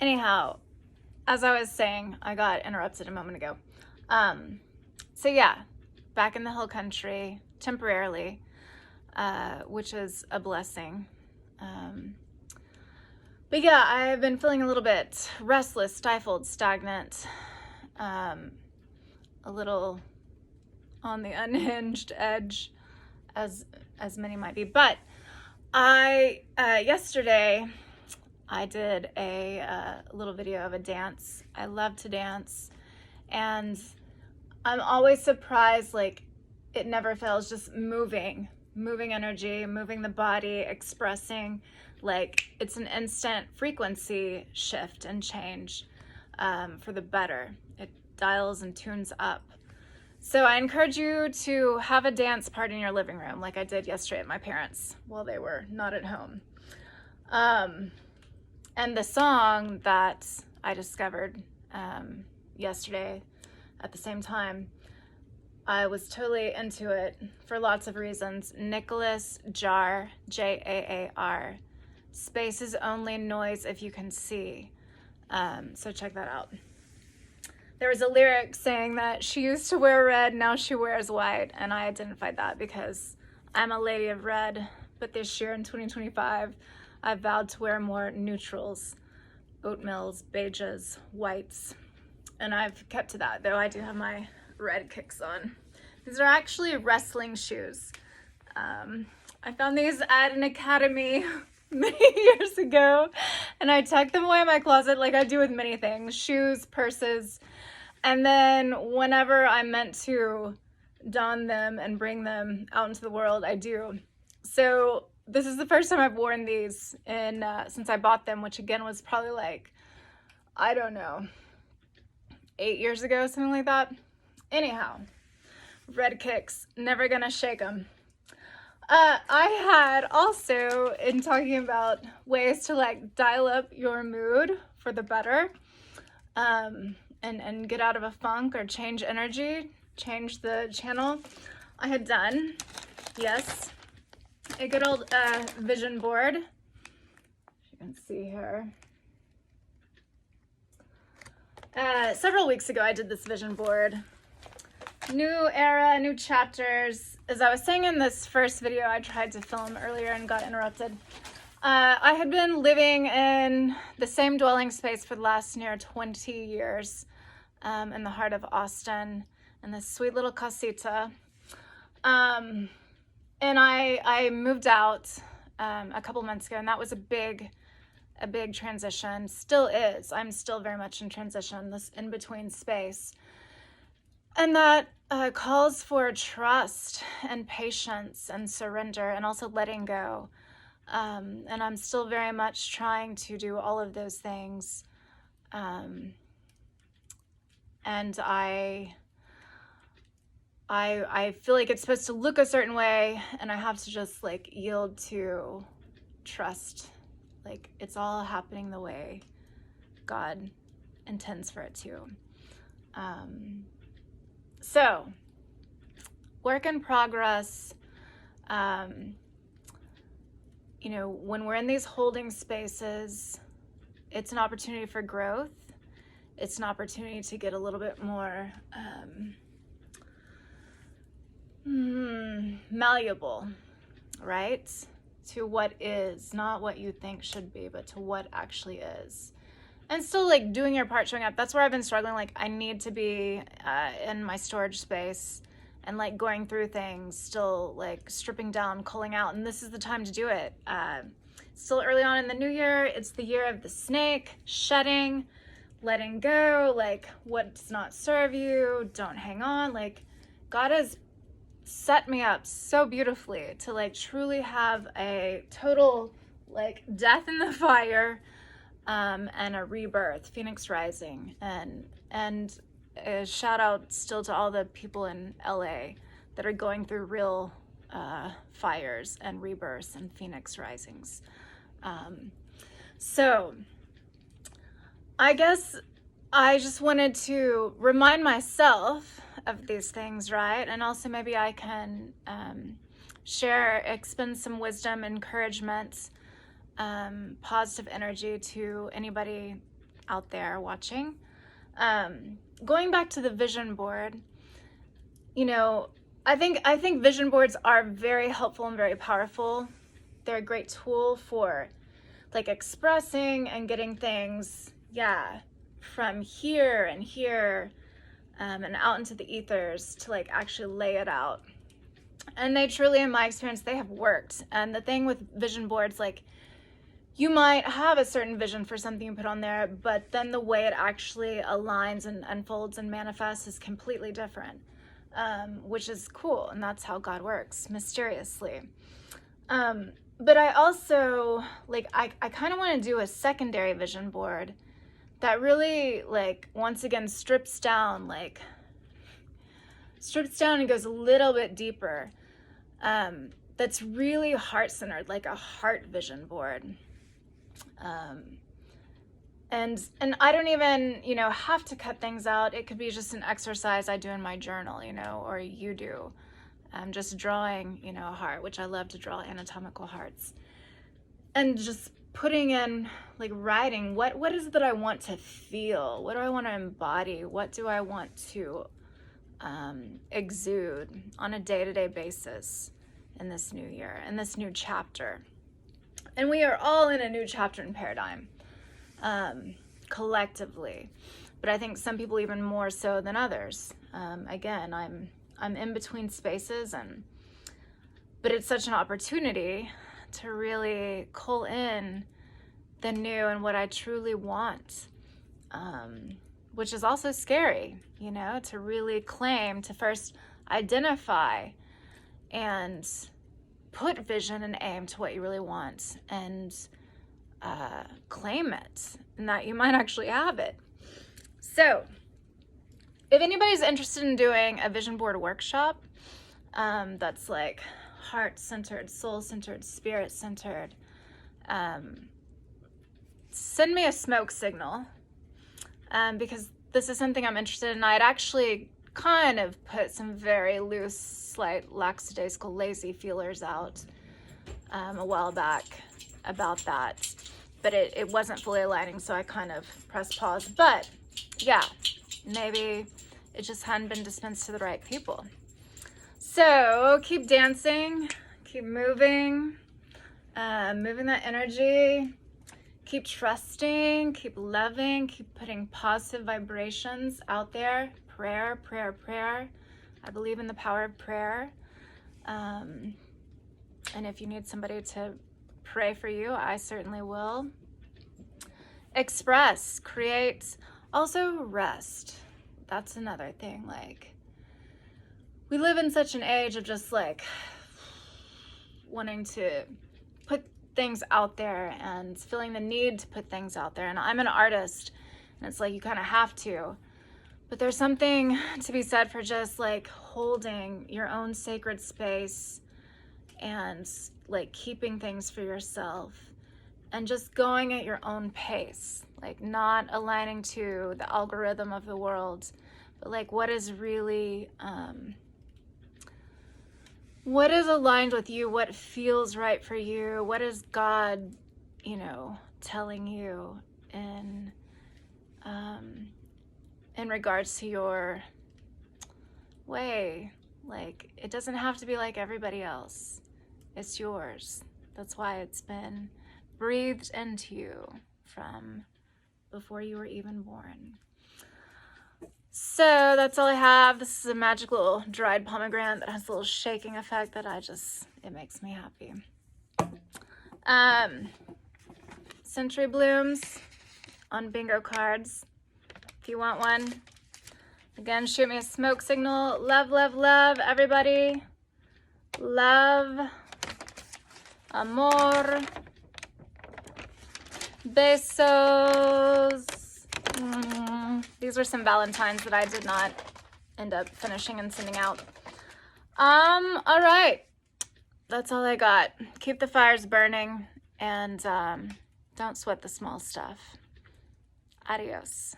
Anyhow, as I was saying, I got interrupted a moment ago. So yeah, back in the hill country temporarily, which is a blessing. But yeah, I've been feeling a little bit restless, stifled, stagnant, a little on the unhinged edge, as many might be. But I yesterday I did a little video of a dance. I love to dance, and I'm always surprised, like, it never fails, just moving energy, moving the body, expressing, like, it's an instant frequency shift and change for the better. It dials and tunes up. So I encourage you to have a dance party in your living room, like I did yesterday at my parents' while they were not at home. And the song that I discovered yesterday at the same time, I was totally into it for lots of reasons. Nicholas Jaar, Jaar. Space is only noise if you can see. So check that out. There was a lyric saying that she used to wear red, now she wears white, and I identified that because I'm a lady of red, but this year in 2025, I vowed to wear more neutrals, oatmeals, beiges, whites, and I've kept to that, though I do have my red kicks on. These are actually wrestling shoes. I found these at an academy many years ago, and I tucked them away in my closet like I do with many things, shoes, purses, and then whenever I'm meant to don them and bring them out into the world, I do. So this is the first time I've worn these in since I bought them, which again was probably like, I don't know, 8 years ago, something like that. Anyhow, red kicks, never gonna shake them. I had also, in talking about ways to like dial up your mood for the better, and get out of a funk or change energy, change the channel, I had done, yes, a good old vision board. You can see here. Several weeks ago, I did this vision board. New era, new chapters. As I was saying in this first video I tried to film earlier and got interrupted, I had been living in the same dwelling space for the last near 20 years in the heart of Austin, in this sweet little casita. And I moved out a couple months ago, and that was a big transition. Still is. I'm still very much in transition, this in-between space. And that calls for trust and patience and surrender and also letting go. And I'm still very much trying to do all of those things. And I feel like it's supposed to look a certain way, and I have to just like yield to trust. Like it's all happening the way God intends for it to. So, work in progress. You know, when we're in these holding spaces, it's an opportunity for growth. It's an opportunity to get a little bit more malleable, right? To what is, not what you think should be, but to what actually is. And still like doing your part, showing up. That's where I've been struggling. Like I need to be in my storage space and like going through things, still like stripping down, culling out. And this is the time to do it. Still early on in the new year. It's the year of the snake, shedding, letting go, like what does not serve you, don't hang on. Like God has set me up so beautifully to like truly have a total like death in the fire, and a rebirth, Phoenix rising, and a shout out still to all the people in LA that are going through real fires and rebirths and Phoenix risings. So I guess I just wanted to remind myself of these things, right? And also maybe I can share, expend some wisdom, encouragement, positive energy to anybody out there watching. Going back to the vision board, you know, I think vision boards are very helpful and very powerful. They're a great tool for like expressing and getting things, from here and here, and out into the ethers to like actually lay it out. And they truly, in my experience, they have worked. And the thing with vision boards, like, you might have a certain vision for something you put on there, but then the way it actually aligns and unfolds and manifests is completely different, which is cool. And that's how God works, mysteriously. But I also, like, I kind of want to do a secondary vision board that really, like, once again, strips down and goes a little bit deeper. That's really heart-centered, like a heart vision board. And I don't even, have to cut things out. It could be just an exercise I do in my journal, or you do. Just drawing, a heart, which I love to draw anatomical hearts. And just putting in, like, writing, what is it that I want to feel? What do I want to embody? What do I want to exude on a day-to-day basis in this new year, in this new chapter? And we are all in a new chapter in paradigm, collectively. But I think some people even more so than others. Again, I'm in between spaces, but it's such an opportunity to really call in the new and what I truly want, which is also scary, to really claim, to first identify and put vision and aim to what you really want, and claim it, and that you might actually have it. So if anybody's interested in doing a vision board workshop, that's like heart-centered, soul-centered, spirit-centered, send me a smoke signal, because this is something I'm interested in. I'd actually kind of put some very loose, slight, lackadaisical, lazy feelers out a while back about that, but it wasn't fully aligning, so I kind of pressed pause. But yeah, maybe it just hadn't been dispensed to the right people. So keep dancing, keep moving, moving that energy, keep trusting, keep loving, keep putting positive vibrations out there. Prayer, prayer, prayer. I believe in the power of prayer. And if you need somebody to pray for you, I certainly will. Express, create, also rest. That's another thing. Like, we live in such an age of just like wanting to put things out there and feeling the need to put things out there. And I'm an artist, and it's like you kind of have to. But there's something to be said for just like holding your own sacred space and like keeping things for yourself and just going at your own pace, like not aligning to the algorithm of the world, but like what is really, what is aligned with you, what feels right for you, what is God, telling you in regards to your way. Like, it doesn't have to be like everybody else. It's yours. That's why it's been breathed into you from before you were even born. So that's all I have. This is a magic little dried pomegranate that has a little shaking effect that it makes me happy. Century blooms on bingo cards. If you want one, again, shoot me a smoke signal. Love, love, love, everybody. Love, amor, besos. These are some Valentines that I did not end up finishing and sending out. All right. That's all I got. Keep the fires burning, and don't sweat the small stuff. Adios.